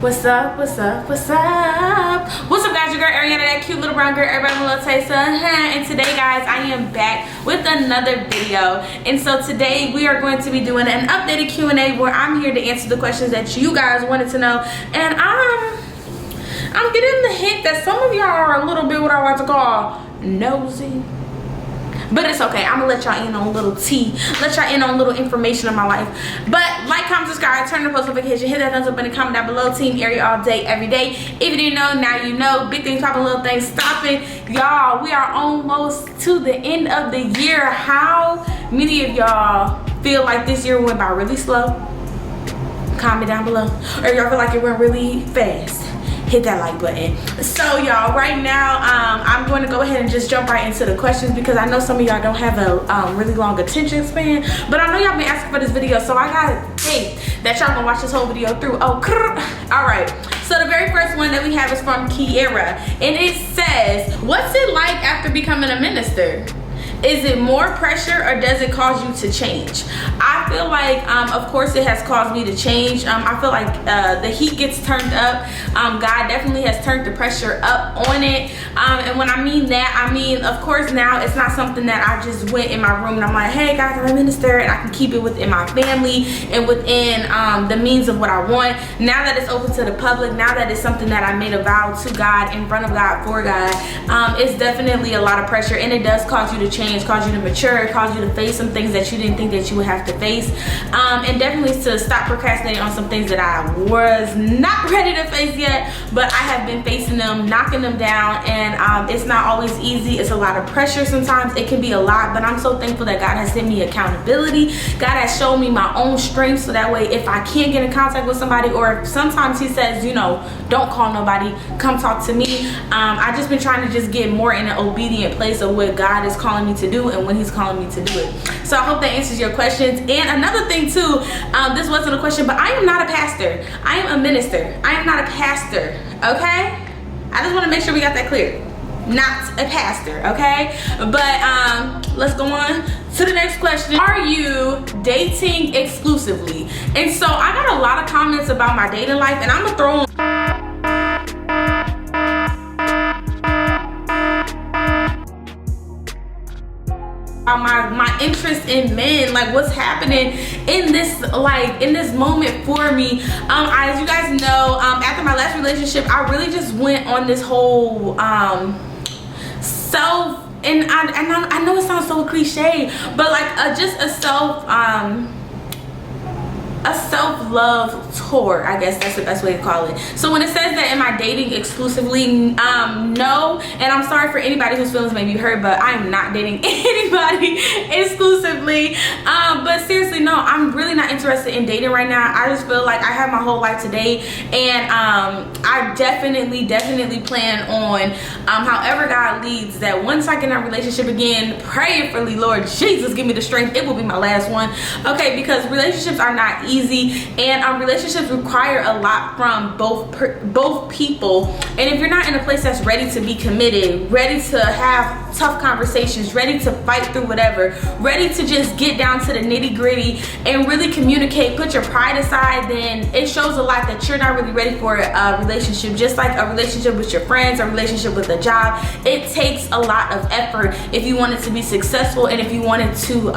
What's up, what's up, what's up? What's up, guys? Your girl Ariana, that cute little brown girl everybody loves taste of. And today, guys, I am back with another video. And so today we are going to be doing an updated Q&A where I'm here to answer the questions that you guys wanted to know. And I'm getting the hint that some of y'all are a little bit what I like to call nosy. But it's okay. I'm gonna let y'all in on a little tea. Let y'all in on a little information of my life. But like, comment, subscribe, turn on post notification, hit that thumbs up and comment down below. Team Ari all day, every day. If you didn't know, now you know. Big things popping, little things stopping. Y'all, we are almost to the end of the year. How many of y'all feel like this year went by really slow? Comment down below. Or y'all feel like it went really fast? Hit that like button. So y'all, right now I'm going to go ahead and just jump right into the questions because I know some of y'all don't have a really long attention span, but I know y'all been asking for this video, so I got faith that y'all gonna watch this whole video through. Oh, all right. So the very first one that we have is from Kiera, and it says, what's it like after becoming a minister? Is it more pressure or does it cause you to change? I feel like, of course, it has caused me to change. I feel like the heat gets turned up. God definitely has turned the pressure up on it. And when I mean that, I mean, of course, now it's not something that I just went in my room and I'm like, hey, guys, I'm a minister, and I can keep it within my family and within the means of what I want. Now that it's open to the public, now that it's something that I made a vow to God, in front of God, for God, it's definitely a lot of pressure, and it does cause you to change. Cause you to mature, cause you to face some things that you didn't think that you would have to face, and definitely to stop procrastinating on some things that I was not ready to face yet, but I have been facing them, knocking them down, and it's not always easy. It's a lot of pressure sometimes. It can be a lot, but I'm so thankful that God has sent me accountability. God has shown me my own strength, so that way if I can't get in contact with somebody, or sometimes he says, you know, don't call nobody, come talk to me. I just been trying to just get more in an obedient place of what God is calling me to do and when he's calling me to do it. So I hope that answers your questions. And another thing too, this wasn't a question, but I am not a pastor. I am a minister. I am not a pastor, okay? I just want to make sure we got that clear. Not a pastor, okay? But let's go on to the next question. Are you dating exclusively? And so I got a lot of comments about my dating life, and I'm gonna throw my interest in men, like what's happening in this, like in this moment for me. As you guys know, after my last relationship, I really just went on this whole self, and I know it sounds so cliche, but like just a self-love tour, I guess that's the best way to call it. So when it says that am I dating exclusively, no, and I'm sorry for anybody whose feelings may be hurt, but I am not dating anybody exclusively. But seriously, no, I'm really not interested in dating right now. I just feel like I have my whole life to date, and I definitely plan on however God leads, that once I get in a relationship again, prayerfully, Lord Jesus, give me the strength, it will be my last one, okay? Because relationships are not easy, and relationships require a lot from both people, and if you're not in a place that's ready to be committed, ready to have tough conversations, ready to fight through whatever, ready to just get down to the nitty-gritty and really communicate, put your pride aside, then it shows a lot that you're not really ready for a relationship. Just like a relationship with your friends, a relationship with a job, it takes a lot of effort if you want it to be successful, and if you want it to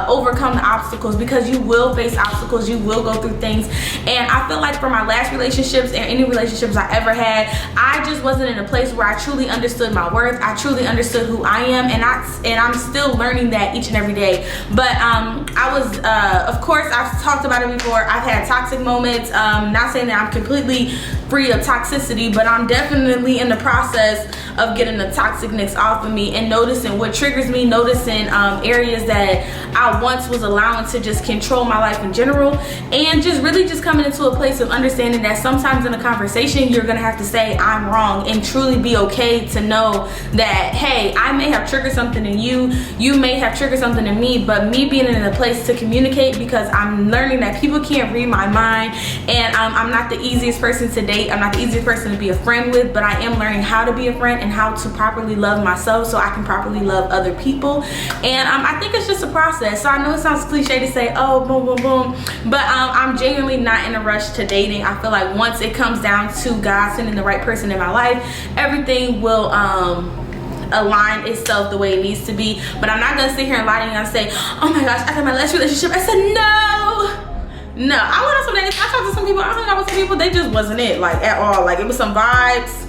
overcome the obstacles, because you will face obstacles, you will go through things. And I feel like for my last relationships and any relationships I ever had, I just wasn't in a place where I truly understood my worth. I truly understood who I am, and I'm still learning that each and every day. But I was of course, I've talked about it before, I've had toxic moments. Not saying that I'm completely free of toxicity, but I'm definitely in the process of getting the toxicness off of me and noticing what triggers me, noticing areas that I once was allowing to just control my life in general, and just really just coming into a place of understanding that sometimes in a conversation you're gonna have to say I'm wrong, and truly be okay to know that, hey, I may have triggered something in you, you may have triggered something in me, but me being in a place to communicate, because I'm learning that people can't read my mind, and I'm not the easiest person to date date. I'm not the easiest person to be a friend with, but I am learning how to be a friend and how to properly love myself so I can properly love other people. And I think it's just a process. So I know it sounds cliche to say, oh, boom, boom, boom, but I'm genuinely not in a rush to dating. I feel like once it comes down to God sending the right person in my life, everything will align itself the way it needs to be. But I'm not gonna sit here and lie to you and say, oh my gosh, after my last relationship, I said no, I went on some dates. I talked to some people, I hung out with some people, they just wasn't it, like, at all. Like, it was some vibes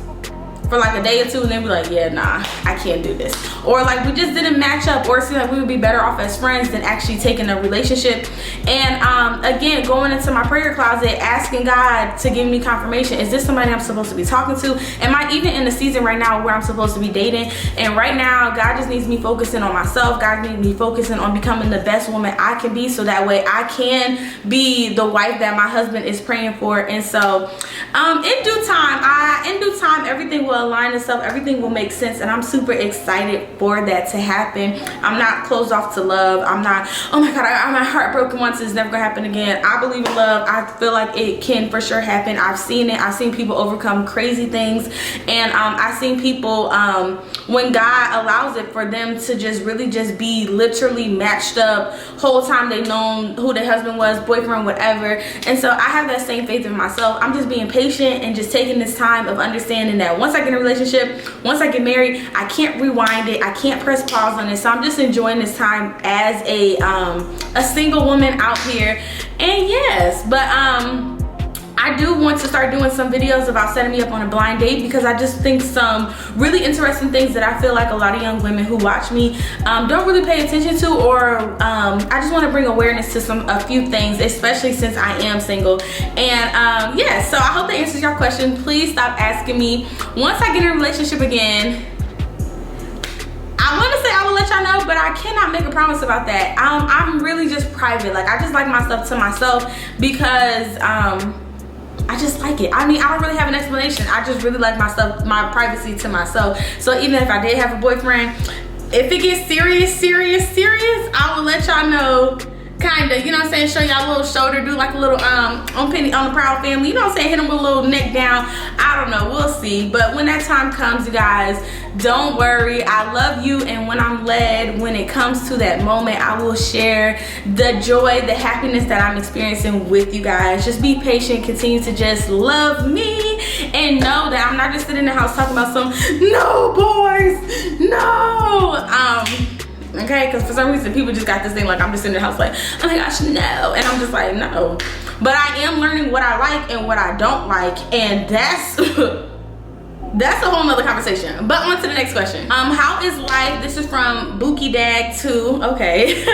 for like a day or two, and then we're like, yeah, nah, I can't do this. Or like we just didn't match up, or it seemed like we would be better off as friends than actually taking a relationship. And again, going into my prayer closet, asking God to give me confirmation. Is this somebody I'm supposed to be talking to? Am I even in the season right now where I'm supposed to be dating? And right now, God just needs me focusing on myself. God needs me focusing on becoming the best woman I can be, so that way I can be the wife that my husband is praying for. And so in due time, everything will align itself, everything will make sense, and I'm super excited for that to happen. I'm not closed off to love. I'm not, oh my God, I'm heartbroken once, it's never gonna happen again. I believe in love. I feel like it can for sure happen. I've seen it. I've seen people overcome crazy things, and I've seen people when God allows it for them to just really just be literally matched up whole time they've known who their husband was, boyfriend, whatever. And so I have that same faith in myself. I'm just being patient and just taking this time of understanding that once I get in a relationship, once I get married, I can't rewind it, I can't press pause on it. So I'm just enjoying this time as a single woman out here. And yes, but I do want to start doing some videos about setting me up on a blind date, because I just think some really interesting things that I feel like a lot of young women who watch me don't really pay attention to, or I just want to bring awareness to a few things, especially since I am single. And yeah, so I hope that answers your question. Please stop asking me. Once I get in a relationship again, I want to say I will let y'all know, but I cannot make a promise about that. I'm really just private. Like, I just like my stuff to myself, because I just like it. I mean, I don't really have an explanation. I just really like my stuff, my privacy to myself. So even if I did have a boyfriend, if it gets serious, I will let y'all know. Kinda, you know what I'm saying? Show y'all a little shoulder, do like a little on Penny on the Proud Family, you know what I'm saying? Hit them with a little neck down. I don't know, we'll see. But when that time comes, you guys, don't worry. I love you, and when I'm led, when it comes to that moment, I will share the joy, the happiness that I'm experiencing with you guys. Just be patient, continue to just love me, and know that I'm not just sitting in the house talking about some no boys, no. Okay, because for some reason people just got this thing like I'm just in the house like, oh my gosh, no. And I'm just like, no. But I am learning what I like and what I don't like, and that's that's a whole nother conversation. But on to the next question. How is life? This is from Bookie Dag 2. Okay.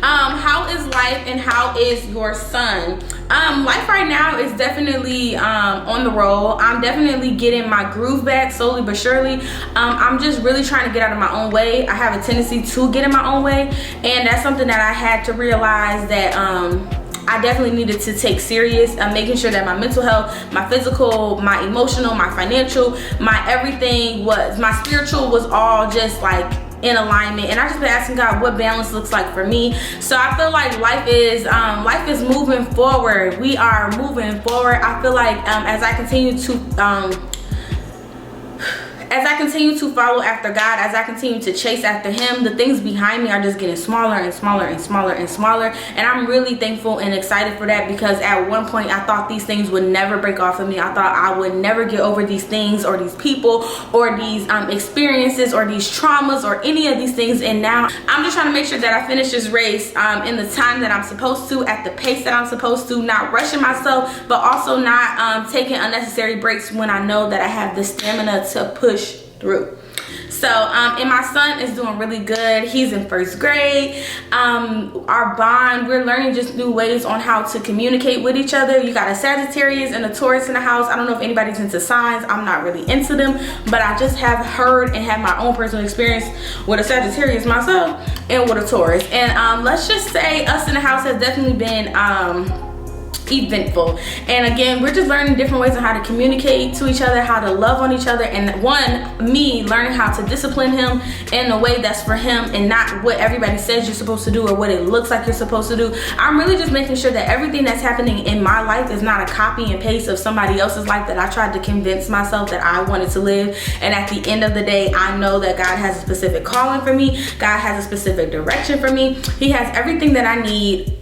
How is life and how is your son? Life right now is definitely on the roll. I'm definitely getting my groove back slowly but surely. I'm just really trying to get out of my own way. I have a tendency to get in my own way, and that's something that I had to realize that I definitely needed to take serious. Making sure that my mental health, my physical, my emotional, my financial, my everything was, my spiritual was all just like in alignment. And I just been asking God what balance looks like for me. So I feel like life is moving forward. We are moving forward. I feel like as I continue to follow after God, as I continue to chase after him, the things behind me are just getting smaller and smaller and smaller and smaller. And I'm really thankful and excited for that, because at one point I thought these things would never break off of me. I thought I would never get over these things or these people or these experiences or these traumas or any of these things. And now I'm just trying to make sure that I finish this race in the time that I'm supposed to, at the pace that I'm supposed to, not rushing myself, but also not taking unnecessary breaks when I know that I have the stamina to push through. So and my son is doing really good. He's in first grade. Our bond, we're learning just new ways on how to communicate with each other. You got a Sagittarius and a Taurus in the house. I don't know if anybody's into signs. I'm not really into them, but I just have heard and have my own personal experience with a Sagittarius myself and with a Taurus. And let's just say us in the house has definitely been eventful. And again, we're just learning different ways on how to communicate to each other, how to love on each other, and me learning how to discipline him in a way that's for him and not what everybody says you're supposed to do or what it looks like you're supposed to do. I'm really just making sure that everything that's happening in my life is not a copy and paste of somebody else's life that I tried to convince myself that I wanted to live. And at the end of the day, I know that God has a specific calling for me. God has a specific direction for me. He has everything that I need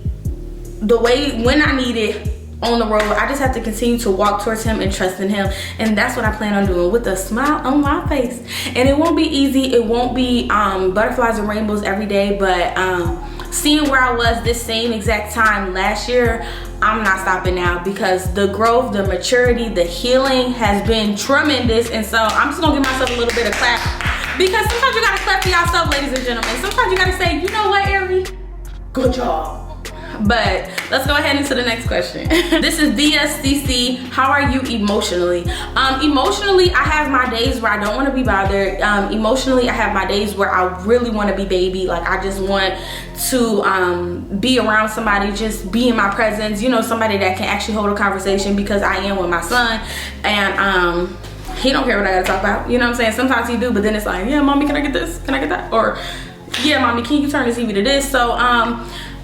the way when I need it on the road. I just have to continue to walk towards him and trust in him, and that's what I plan on doing with a smile on my face. And it won't be easy, it won't be butterflies and rainbows every day, but seeing where I was this same exact time last year, I'm not stopping now, because the growth, the maturity, the healing has been tremendous. And so I'm just gonna give myself a little bit of clap, because sometimes you gotta clap for yourself, ladies and gentlemen. Sometimes you gotta say, you know what, Ari, good job. But let's go ahead into the next question. This is VSCC. How are you emotionally? Emotionally, I have my days where I don't want to be bothered. Emotionally, I have my days where I really want to be baby. Like, I just want to be around somebody, just be in my presence, you know, somebody that can actually hold a conversation, because I am with my son, and he don't care what I gotta talk about, you know what I'm saying? Sometimes he do, but then it's like, yeah, mommy, can I get this? Can I get that? Or, yeah, mommy, can you turn the TV to this? So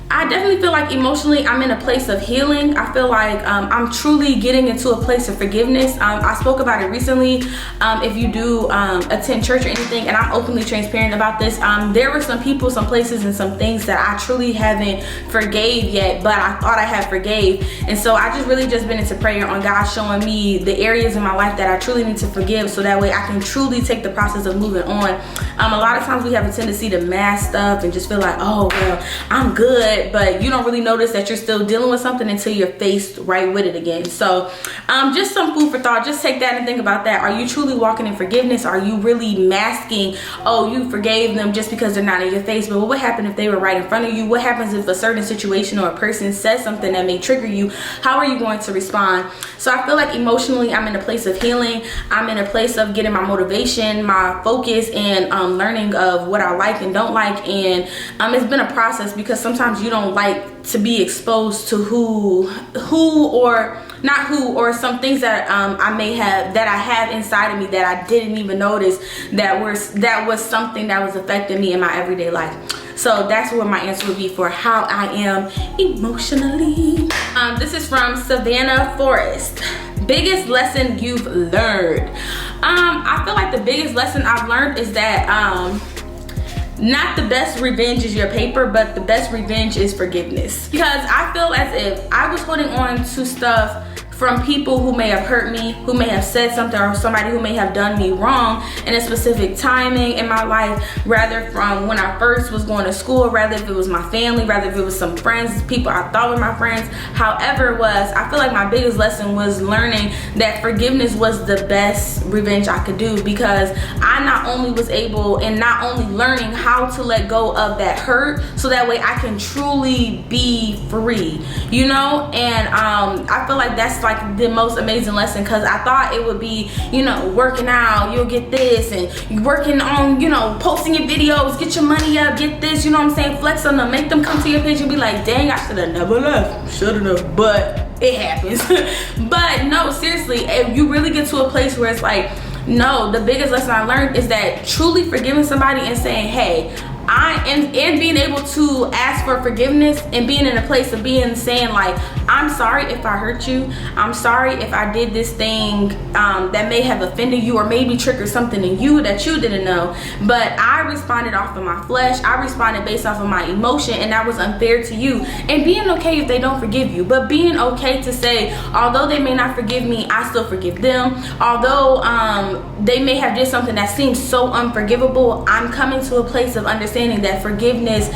I definitely feel like emotionally I'm in a place of healing. I feel like I'm truly getting into a place of forgiveness. I spoke about it recently. If you do attend church or anything, and I'm openly transparent about this, there were some people, some places, and some things that I truly haven't forgave yet, but I thought I had forgave. And so I just really just been into prayer on God showing me the areas in my life that I truly need to forgive, so that way I can truly take the process of moving on. A lot of times we have a tendency to mask stuff and just feel like, oh, well, I'm good. But you don't really notice that you're still dealing with something until you're faced right with it again. So just some food for thought. Just take that and think about that. Are you truly walking in forgiveness? Are you really masking, oh, you forgave them just because they're not in your face? But what happened if they were right in front of you? What happens if a certain situation or a person says something that may trigger you? How are you going to respond? So I feel like emotionally I'm in a place of healing. I'm in a place of getting my motivation, my focus, and learning of what I like and don't like. And it's been a process, because sometimes you don't like to be exposed to who or not who, or some things that I have inside of me that I didn't even notice that was something that was affecting me in my everyday life. So that's what my answer would be for how I am emotionally. This is from Savannah Forrest. Biggest lesson you've learned? I feel like the biggest lesson I've learned is that not the best revenge is your paper, but the best revenge is forgiveness. Because I feel as if I was holding on to stuff from people who may have hurt me, who may have said something, or somebody who may have done me wrong in a specific timing in my life, rather from when I first was going to school, rather if it was my family, rather if it was some friends, people I thought were my friends, however it was. I feel like my biggest lesson was learning that forgiveness was the best revenge I could do, because I not only was able, and not only learning how to let go of that hurt, so that way I can truly be free, you know? And I feel like that's like the most amazing lesson, because I thought it would be, you know, working out, you'll get this, and you working on, you know, posting your videos, get your money up, get this, you know what I'm saying, flex on them, make them come to your page and be like, dang, I should have never left, should have, but it happens. But no, seriously, if you really get to a place where it's like, no, the biggest lesson I learned is that truly forgiving somebody and saying, hey, and being able to ask for forgiveness, and being in a place of saying like, I'm sorry if I hurt you, I'm sorry if I did this thing that may have offended you, or maybe triggered something in you that you didn't know, but I responded off of my flesh, I responded based off of my emotion, and that was unfair to you. And being okay if they don't forgive you, but being okay to say, although they may not forgive me, I still forgive them. Although they may have did something that seems so unforgivable, I'm coming to a place of understanding that forgiveness,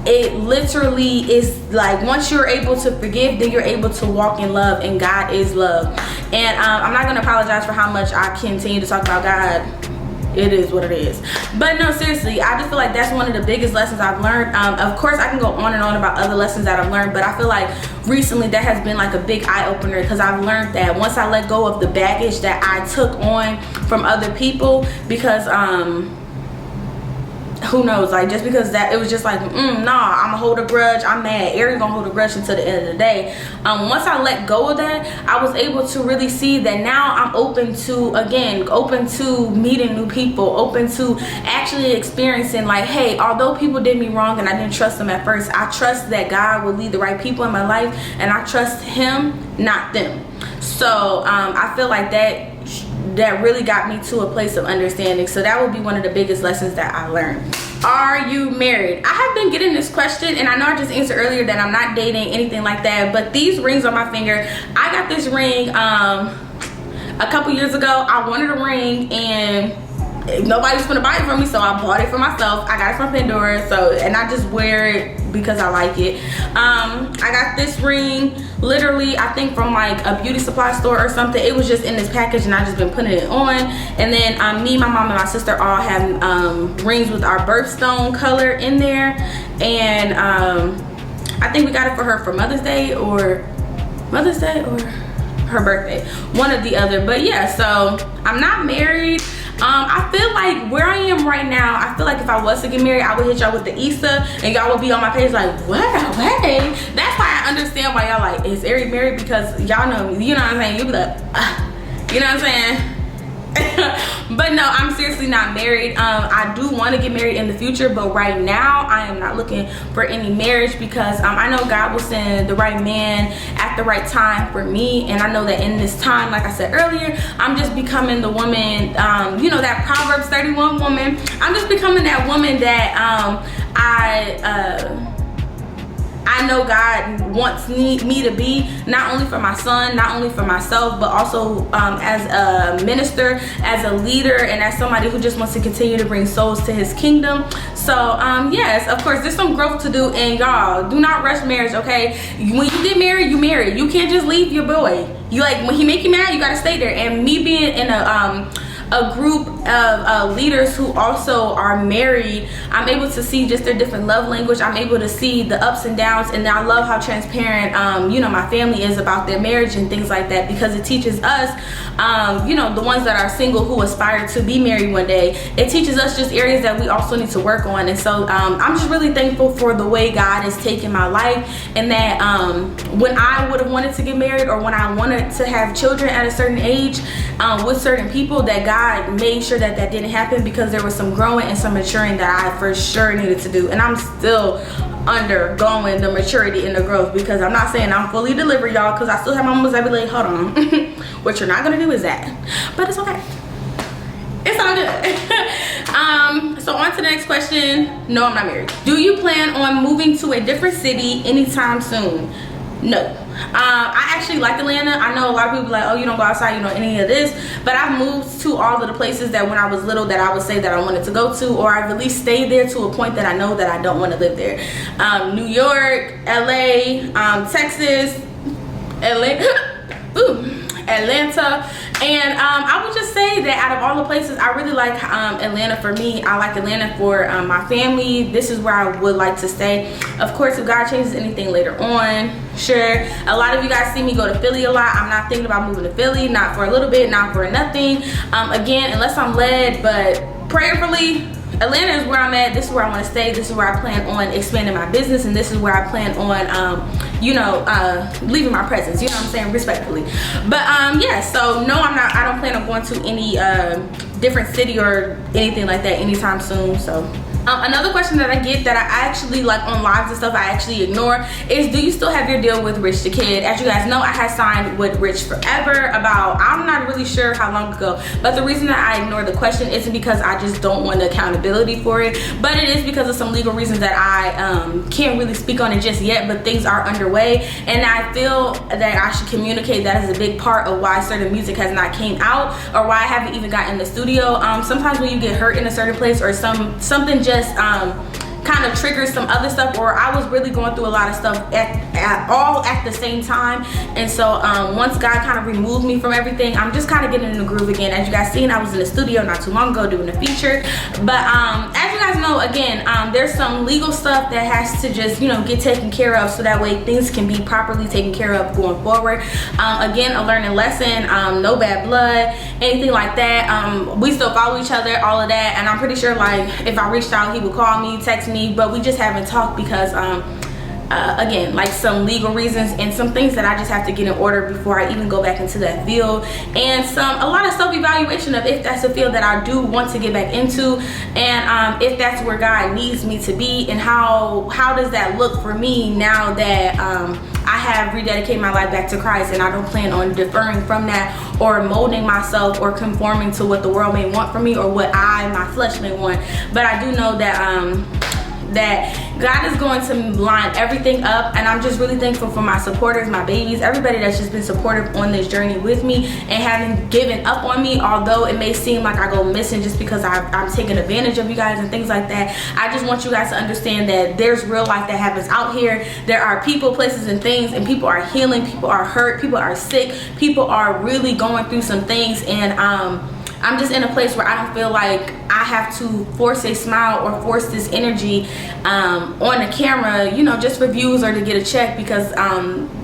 it literally is like, once you're able to forgive, then you're able to walk in love, and God is love. And I'm not going to apologize for how much I continue to talk about God. It is what it is. But no, seriously, I just feel like that's one of the biggest lessons I've learned. Of course, I can go on and on about other lessons that I've learned, but I feel like recently that has been like a big eye-opener, because I've learned that once I let go of the baggage that I took on from other people, because who knows, like just because that it was just like nah, I'm gonna hold a grudge, I'm mad, Ari gonna hold a grudge until the end of the day. Once I let go of that, I was able to really see that now I'm open to meeting new people, open to actually experiencing like, hey, although people did me wrong and I didn't trust them at first, I trust that God will lead the right people in my life, and I trust him, not them. So I feel like that really got me to a place of understanding. So that would be one of the biggest lessons that I learned. Are you married? I have been getting this question, and I know I just answered earlier that I'm not dating, anything like that, but these rings on my finger, I got this ring a couple years ago. I wanted a ring and nobody was gonna buy it for me, so I bought it for myself. I got it from Pandora, and I just wear it because I like it. I got this ring literally, I think from like a beauty supply store or something. It was just in this package and I just been putting it on. And then me, my mom, and my sister all have rings with our birthstone color in there. And I think we got it for her for Mother's Day or her birthday, one or the other. But yeah, so I'm not married. I feel like where I am right now, I feel like if I was to get married, I would hit y'all with the Easter and y'all would be on my page like, what? Way? That's why I understand why y'all like, is Ari married? Because y'all know me, you know what I'm saying? You be like, you know what I'm saying? But no, I'm seriously not married. I do want to get married in the future, but right now I am not looking for any marriage because I know God will send the right man at the right time for me. And I know that in this time, like I said earlier, I'm just becoming the woman, you know, that Proverbs 31 woman. I'm just becoming that woman that I know God wants me to be, not only for my son, not only for myself, but also as a minister, as a leader, and as somebody who just wants to continue to bring souls to his kingdom. So yes, of course, there's some growth to do, and y'all, do not rush marriage, okay? When you get married, you married. You can't just leave your boy. You like, when he make you mad, you gotta stay there. And me being in a group of leaders who also are married, I'm able to see just their different love language. I'm able to see the ups and downs, and I love how transparent you know, my family is about their marriage and things like that, because it teaches us you know, the ones that are single who aspire to be married one day, it teaches us just areas that we also need to work on. And so I'm just really thankful for the way God has taken my life, and that when I would have wanted to get married, or when I wanted to have children at a certain age with certain people, that God made sure that that didn't happen, because there was some growing and some maturing that I for sure needed to do. And I'm still undergoing the maturity and the growth, because I'm not saying I'm fully delivered, y'all, because I still have moments that be like, hold on, what you're not gonna do is that. But it's okay, it's all good. So on to the next question. No, I'm not married. Do you plan on moving to a different city anytime soon? No. I actually like Atlanta. I know a lot of people like, oh, you don't go outside, you know, any of this, but I've moved to all of the places that when I was little that I would say that I wanted to go to, or I've at least stayed there to a point that I know that I don't want to live there. New York, LA, Texas, Atlanta, and I would just say that out of all the places, I really like Atlanta. For me, I like Atlanta for my family. This is where I would like to stay. Of course, if God changes anything later on, sure. A lot of you guys see me go to Philly a lot. I'm not thinking about moving to Philly, not for a little bit, not for nothing. Again, unless I'm led, but prayerfully, Atlanta is where I'm at. This is where I want to stay. This is where I plan on expanding my business, and this is where I plan on you know, leaving my presence, you know what I'm saying, respectfully. But yeah, so no, I don't plan on going to any different city or anything like that anytime soon. So another question that I get that I actually like on lives and stuff I actually ignore is, do you still have your deal with Rich the Kid? As you guys know, I had signed with Rich forever, about, I'm not really sure how long ago, but the reason that I ignore the question isn't because I just don't want the accountability for it, but it is because of some legal reasons that I can't really speak on it just yet, but things are underway, and I feel that I should communicate that as a big part of why certain music has not came out, or why I haven't even gotten in the studio. Sometimes when you get hurt in a certain place, or something just kind of triggered some other stuff, or I was really going through a lot of stuff all at the same time. And so once God kind of removed me from everything, I'm just kind of getting in the groove again. As you guys seen, I was in the studio not too long ago doing a feature. But as you guys know, again, there's some legal stuff that has to just, you know, get taken care of, so that way things can be properly taken care of going forward. Again, a learning lesson, no bad blood, anything like that. We still follow each other, all of that, and I'm pretty sure, like, if I reached out, he would call me, text me, but we just haven't talked because again, like, some legal reasons and some things that I just have to get in order before I even go back into that field, and a lot of self-evaluation of if that's a field that I do want to get back into, and if that's where God needs me to be, and how does that look for me now that I have rededicated my life back to Christ, and I don't plan on deferring from that or molding myself or conforming to what the world may want from me or what my flesh may want. But I do know that God is going to line everything up, and I'm just really thankful for my supporters, my babies, everybody that's just been supportive on this journey with me and haven't given up on me, although it may seem like I go missing just because I'm taking advantage of you guys and things like that. I just want you guys to understand that there's real life that happens out here. There are people, places, and things, and people are healing, people are hurt, people are sick, people are really going through some things, and I'm just in a place where I don't feel like I have to force a smile or force this energy on the camera, you know, just for views or to get a check, because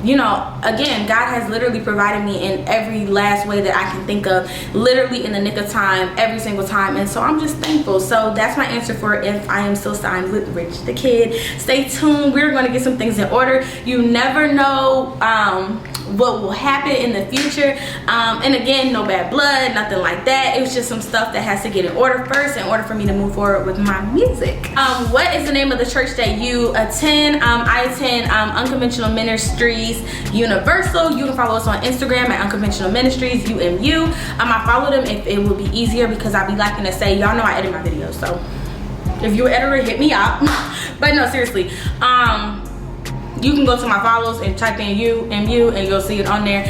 you know, again, God has literally provided me in every last way that I can think of, literally in the nick of time, every single time, and so I'm just thankful. So that's my answer for if I am still signed with Rich the Kid. Stay tuned, we're going to get some things in order. You never know what will happen in the future, and again, no bad blood, nothing like that. It was just some stuff that has to get in order first in order for me to move forward with my music. What is the name of the church that you attend? I attend Unconventional Ministries Universal. You can follow us on Instagram at Unconventional Ministries UMU. I follow them if it would be easier, because I be liking to say, y'all know I edit my videos, so if you're an editor, hit me up. But no, seriously, you can go to my follows and type in UMU and you'll see it on there.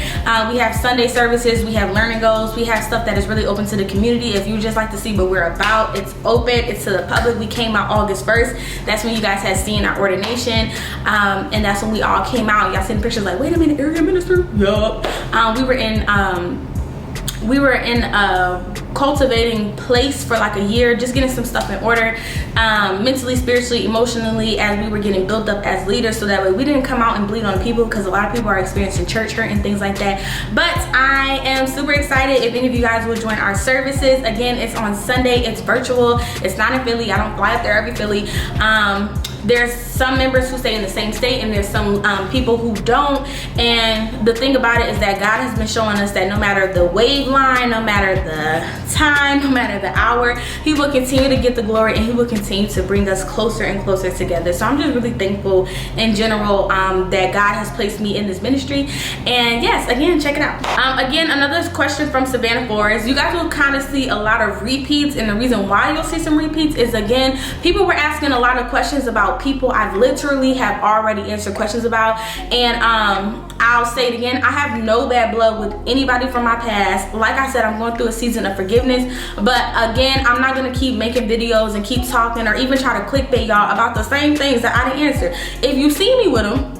We have Sunday services, we have learning goals, we have stuff that is really open to the community. If you just like to see what we're about, it's open, it's to the public. We came out August 1st. That's when you guys had seen our ordination, and that's when we all came out. Y'all seen pictures like, wait a minute, area minister? Yup. We were in a cultivating place for like a year, just getting some stuff in order, mentally, spiritually, emotionally, as we were getting built up as leaders, so that way we didn't come out and bleed on people, because a lot of people are experiencing church hurt and things like that. But I am super excited if any of you guys will join our services. Again, it's on Sunday, it's virtual, it's not in Philly. I don't fly up there every Philly. There's some members who stay in the same state, and there's some people who don't. And the thing about it is that God has been showing us that no matter the waveline, no matter the time, no matter the hour, he will continue to get the glory, and he will continue to bring us closer and closer together. So I'm just really thankful in general that God has placed me in this ministry. And yes, again, check it out. Again, another question from Savannah Flores. You guys will kind of see a lot of repeats, and the reason why you'll see some repeats is, again, people were asking a lot of questions about people I've literally have already answered questions about. And I'll say it again, I have no bad blood with anybody from my past. Like I said, I'm going through a season of forgiveness, but again, I'm not gonna keep making videos and keep talking or even try to clickbait y'all about the same things that I didn't answer. If you see me with them,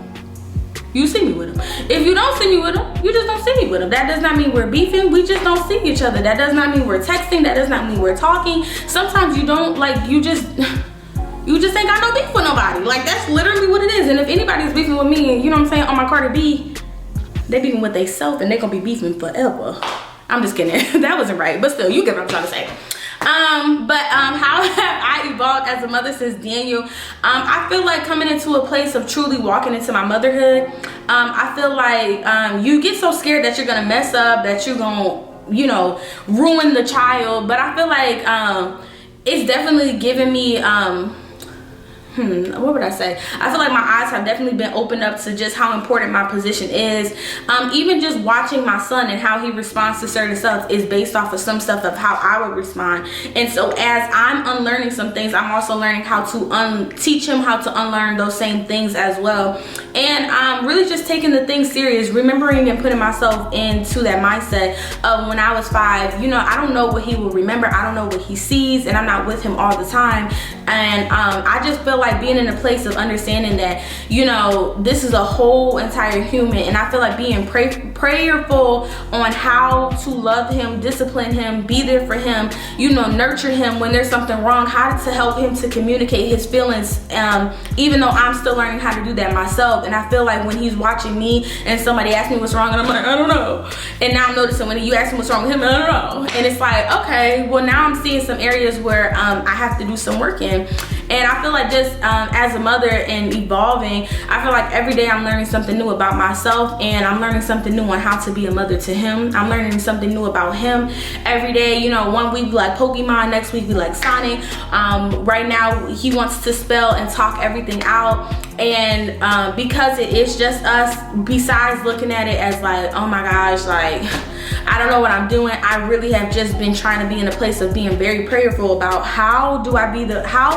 you see me with them. If you don't see me with them, you just don't see me with them. That does not mean we're beefing. We just don't see each other. That does not mean we're texting. That does not mean we're talking. Sometimes you don't, like, you just ain't got no beef with nobody. Like, that's literally what it is. And if anybody's beefing with me, and you know what I'm saying, on my Cardi B, they beefing with themselves, and they gonna be beefing forever. I'm just kidding. That wasn't right, but still, you get what I'm trying to say. How have I evolved as a mother since Daniel? I feel like coming into a place of truly walking into my motherhood, I feel like you get so scared that you're gonna mess up, that you're gonna, you know, ruin the child. But I feel like it's definitely given me what would I say? I feel like my eyes have definitely been opened up to just how important my position is. Even just watching my son and how he responds to certain stuff is based off of some stuff of how I would respond. And so as I'm unlearning some things, I'm also learning how to teach him how to unlearn those same things as well. And really just taking the things serious, remembering and putting myself into that mindset of when I was 5. You know, I don't know what he will remember. I don't know what he sees, and I'm not with him all the time. And I just feel like being in a place of understanding that, you know, this is a whole entire human, and I feel like being prayerful on how to love him, discipline him, be there for him, you know, nurture him when there's something wrong, how to help him to communicate his feelings, even though I'm still learning how to do that myself. And I feel like when he's watching me and somebody asks me what's wrong, and I'm like, I don't know. And now I'm noticing when you ask me what's wrong with him, I don't know. And it's like, okay, well now I'm seeing some areas where I have to do some work in. And I feel like just as a mother and evolving, I feel like every day I'm learning something new about myself, and I'm learning something new on how to be a mother to him. I'm learning something new about him every day. You know, one week we like Pokemon, next week we like Sonic. Right now he wants to spell and talk everything out. And because it is just us, besides looking at it as like, oh my gosh, like I don't know what I'm doing, I really have just been trying to be in a place of being very prayerful about how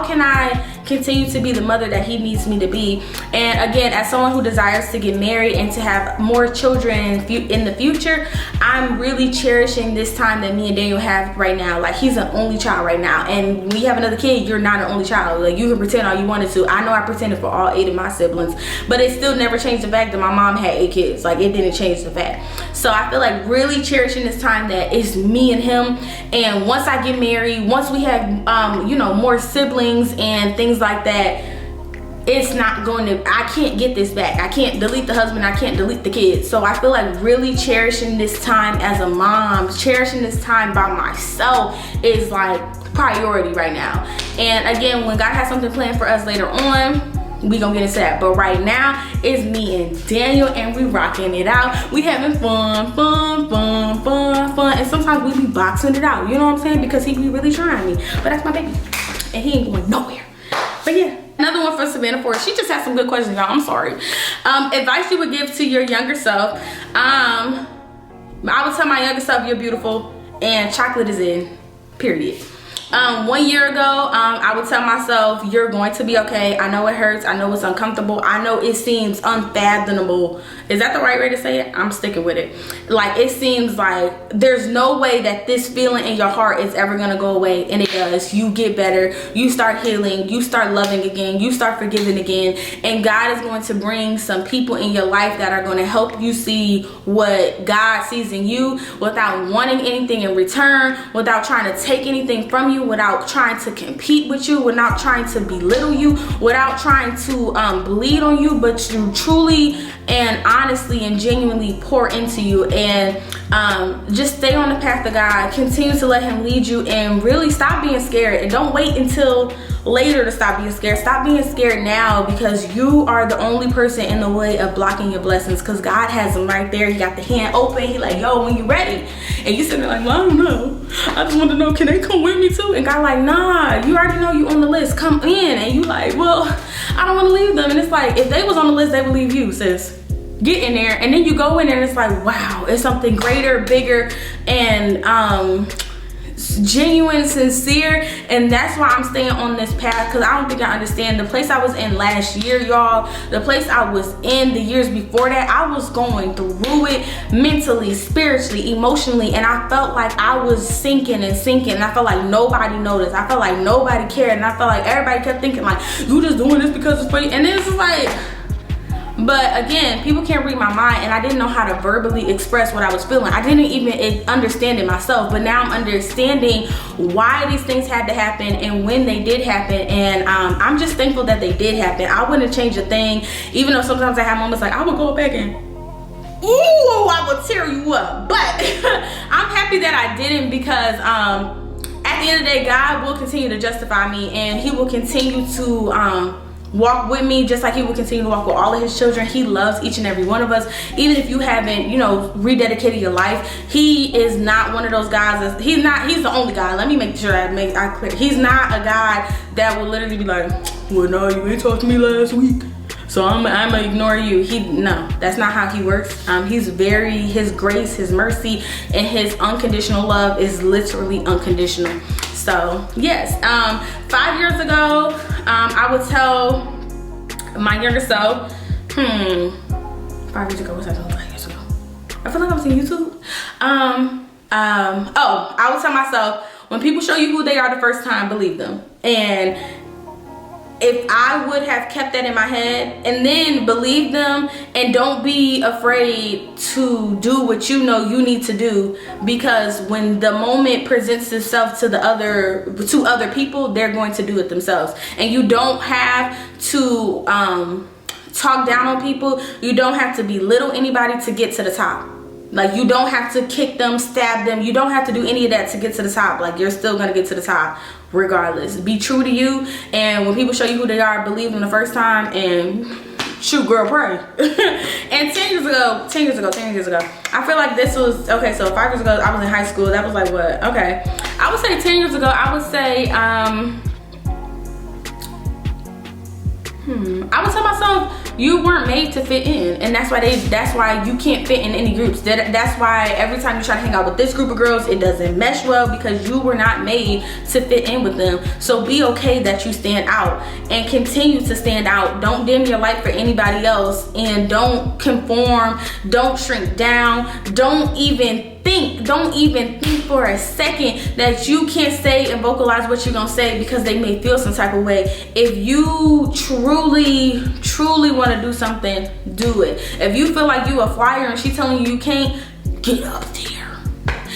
can I continue to be the mother that he needs me to be. And again, as someone who desires to get married and to have more children in the future, I'm really cherishing this time that me and Daniel have right now. Like, he's an only child right now, and when you have another kid, you're not an only child. Like, you can pretend all you wanted to. I know I pretended for all 8 of my siblings, but it still never changed the fact that my mom had 8 kids. Like, it didn't change the fact. So I feel like really cherishing this time that it's me and him. And once I get married, once we have you know, more siblings and things like that, it's not going to, I can't get this back. I can't delete the husband, I can't delete the kids. So I feel like really cherishing this time as a mom, cherishing this time by myself is like priority right now. And again, when God has something planned for us later on, we gonna get into that. But right now, it's me and Daniel, and we rocking it out. We having fun. And sometimes we be boxing it out, you know what I'm saying? Because he be really trying me. But that's my baby, and he ain't going nowhere. But yeah, another one for Savannah Ford. She just had some good questions, y'all. I'm sorry. Advice you would give to your younger self. I would tell my younger self, you're beautiful and chocolate is in, period. 1 year ago, I would tell myself, you're going to be okay. I know it hurts. I know it's uncomfortable. I know it seems unfathomable. Is that the right way to say it? I'm sticking with it. Like, it seems like there's no way that this feeling in your heart is ever going to go away. And it does. You get better. You start healing. You start loving again. You start forgiving again. And God is going to bring some people in your life that are going to help you see what God sees in you without wanting anything in return, without trying to take anything from you, without trying to compete with you, without trying to belittle you, without trying to bleed on you, but to truly and honestly and genuinely pour into you. And just stay on the path of God. Continue to let him lead you, and really stop being scared. And don't wait until later to stop being scared. Stop being scared now, because you are the only person in the way of blocking your blessings, because God has them right there. He got the hand open. He like, yo, when you ready. And you sitting there like, well, I don't know. I just want to know, can they come with me too? And God like, nah, you already know you on the list. Come in. And you like, well, I don't want to leave them. And it's like, if they was on the list, they would leave you, sis. Get in there. And then you go in there and it's like, wow, it's something greater, bigger, and genuine, sincere. And that's why I'm staying on this path, because I don't think I understand the place I was in last year, y'all. The place I was in the years before that, I was going through it mentally, spiritually, emotionally, and I felt like I was sinking and sinking, and I felt like nobody noticed. I felt like nobody cared, and I felt like everybody kept thinking like, you just doing this because it's for you. And this is like, but again, people can't read my mind, and I didn't know how to verbally express what I was feeling. I didn't even understand it myself, but now I'm understanding why these things had to happen and when they did happen. And I'm just thankful that they did happen. I wouldn't change a thing, even though sometimes I have moments like I would go back and ooh, I would tear you up. But I'm happy that I didn't, because at the end of the day, God will continue to justify me, and he will continue to walk with me, just like he will continue to walk with all of his children. He loves each and every one of us, even if you haven't, you know, rededicated your life. He is not one of those guys. He's the only guy. Let me make sure I clear. He's not a guy that will literally be like, well, no, you ain't talked to me last week, so I'm gonna ignore you. No, that's not how he works. His grace, his mercy, and his unconditional love is literally unconditional. So yes, 5 years ago, I would tell my younger self, 5 years ago, what's that, 5 years ago? I feel like I was on YouTube. I would tell myself, when people show you who they are the first time, believe them. And if I would have kept that in my head and then believe them, and don't be afraid to do what you know you need to do, because when the moment presents itself to other people, they're going to do it themselves. And you don't have to talk down on people. You don't have to belittle anybody to get to the top. Like, you don't have to kick them, stab them. You don't have to do any of that to get to the top. Like, you're still gonna get to the top regardless. Be true to you, and when people show you who they are, believe them the first time, and shoot, girl, pray. And 10 years ago, I feel like this was, okay, so 5 years ago, I was in high school. That was like what? Okay. I would say 10 years ago, I would say, I would tell myself, you weren't made to fit in, and that's why you can't fit in any groups. That's why every time you try to hang out with this group of girls, it doesn't mesh well, because you were not made to fit in with them. So be okay that you stand out, and continue to stand out. Don't dim your light for anybody else, and don't conform, don't shrink down, don't even think for a second that you can't say and vocalize what you're gonna say because they may feel some type of way. If you truly want to do something, do it. If you feel like you a flyer and she telling you can't, get up there.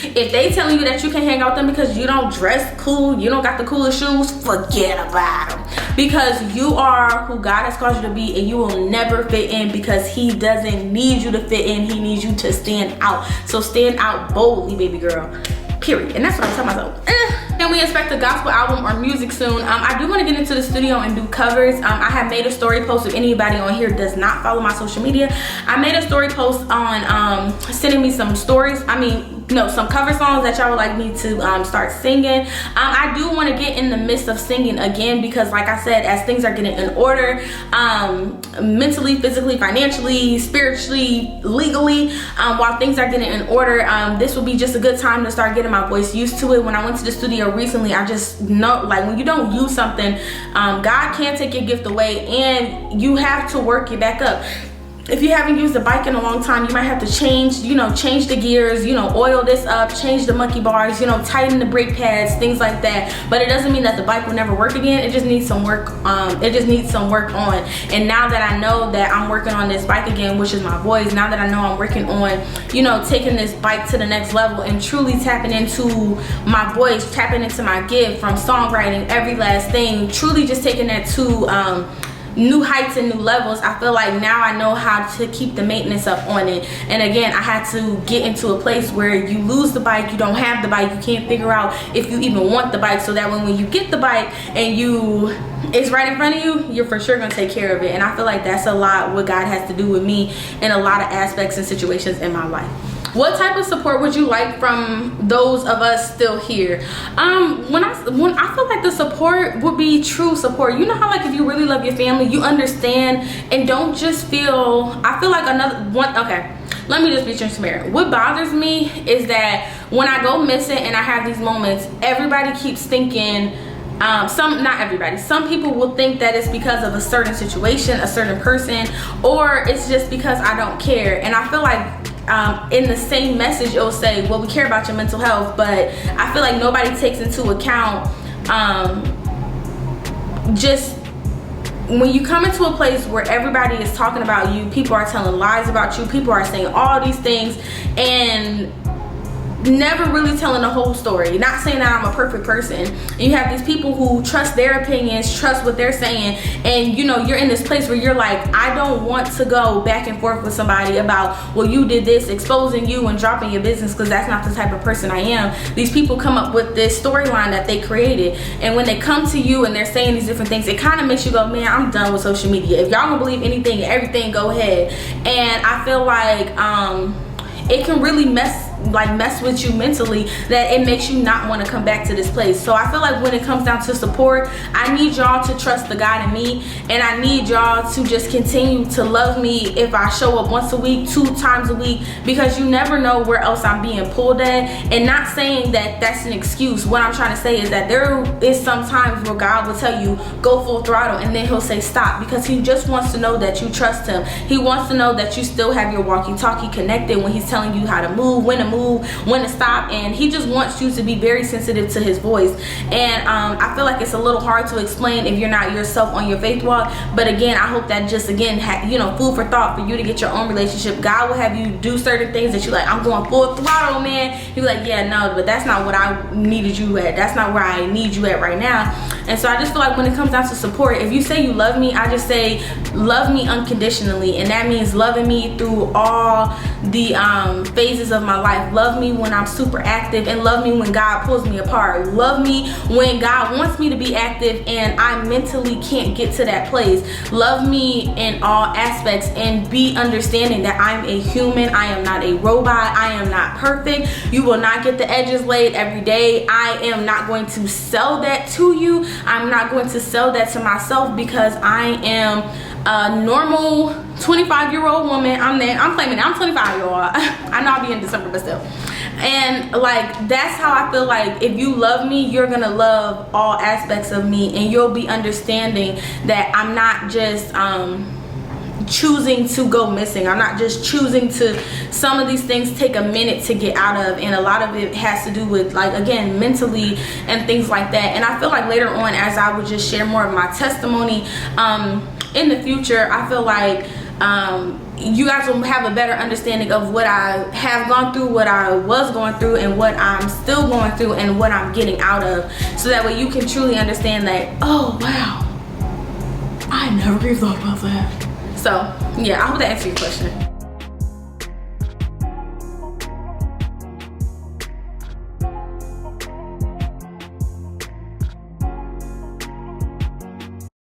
If they telling you that you can't hang out with them because you don't dress cool, you don't got the coolest shoes, forget about them. Because you are who God has caused you to be, and you will never fit in, because he doesn't need you to fit in. He needs you to stand out. So stand out boldly, baby girl. Period. And that's what I'm telling myself. Can we expect a gospel album or music soon? I do want to get into the studio and do covers. I have made a story post. If anybody on here does not follow my social media, I made a story post on sending me some stories. Some cover songs that y'all would like me to start singing. I do want to get in the midst of singing again, because like I said, as things are getting in order, mentally, physically, financially, spiritually, legally, while things are getting in order, this will be just a good time to start getting my voice used to it. When I went to the studio recently, I just know, like, when you don't use something, God can take your gift away, and you have to work it back up. If you haven't used a bike in a long time, you might have to change the gears, oil this up, change the monkey bars, tighten the brake pads, things like that. But it doesn't mean that the bike will never work again. It just needs some work. It just needs some work on. And now that I know that I'm working on this bike again, which is my voice, now that I know I'm working on, taking this bike to the next level and truly tapping into my voice, tapping into my gift from songwriting, every last thing, truly just taking that to new heights and new levels. I feel like now I know how to keep the maintenance up on it. And again, I had to get into a place where you lose the bike, you don't have the bike, you can't figure out if you even want the bike, so that when you get the bike and it's right in front of you, you're for sure gonna take care of it. And I feel like that's a lot what God has to do with me in a lot of aspects and situations in my life. What type of support would you like from those of us still here? When I feel like the support would be true support. You know how, like, if you really love your family, you understand and don't just feel, I feel like okay, let me just be transparent. What bothers me is that when I go missing and I have these moments, everybody keeps thinking, not everybody, some people will think that it's because of a certain situation, a certain person, or it's just because I don't care. And I feel like in the same message it'll say, well, we care about your mental health, but I feel like nobody takes into account just when you come into a place where everybody is talking about you, people are telling lies about you, people are saying all these things and never really telling the whole story. Not saying that I'm a perfect person. And you have these people who trust their opinions, trust what they're saying, and you're in this place where you're like, I don't want to go back and forth with somebody about, well, you did this, exposing you and dropping your business, because that's not the type of person I am. These people come up with this storyline that they created, and when they come to you and they're saying these different things, it kind of makes you go, man, I'm done with social media. If y'all don't believe anything and everything, go ahead. And I feel like it can really mess mess with you mentally, that it makes you not want to come back to this place. So I feel like when it comes down to support, I need y'all to trust the God in me, and I need y'all to just continue to love me if I show up once a week, 2 times a week, because you never know where else I'm being pulled at. And not saying that that's an excuse. What I'm trying to say is that there is some times where God will tell you go full throttle, and then he'll say stop, because he just wants to know that you trust him. He wants to know that you still have your walkie-talkie connected when he's telling you how to move, when to stop, and he just wants you to be very sensitive to his voice. And I feel like it's a little hard to explain if you're not yourself on your faith walk. But again, I hope that just again food for thought for you to get your own relationship. God will have you do certain things that you like, I'm going full throttle, man. You're like, yeah, no, but that's not what I needed you at. That's not where I need you at right now. And so I just feel like when it comes down to support, if you say you love me, I just say love me unconditionally, and that means loving me through all the phases of my life. Love me when I'm super active, and love me when God pulls me apart. Love me when God wants me to be active and I mentally can't get to that place. Love me in all aspects, and be understanding that I'm a human. I am not a robot. I am not perfect. You will not get the edges laid every day. I am not going to sell that to you. I'm not going to sell that to myself, because I am a normal 25-year-old woman. I'm claiming I'm 25, y'all. I know I'll be in December, but still. And like, that's how I feel like if you love me, you're gonna love all aspects of me, and you'll be understanding that I'm not just choosing to go missing. I'm not just choosing to, some of these things take a minute to get out of, and a lot of it has to do with, like, again, mentally and things like that. And I feel like later on, as I would just share more of my testimony in the future, I feel like you guys will have a better understanding of what I have gone through, what I was going through, and what I'm still going through, and what I'm getting out of, so that way you can truly understand that, oh wow, I never even thought about that. So yeah, I hope that answered your question.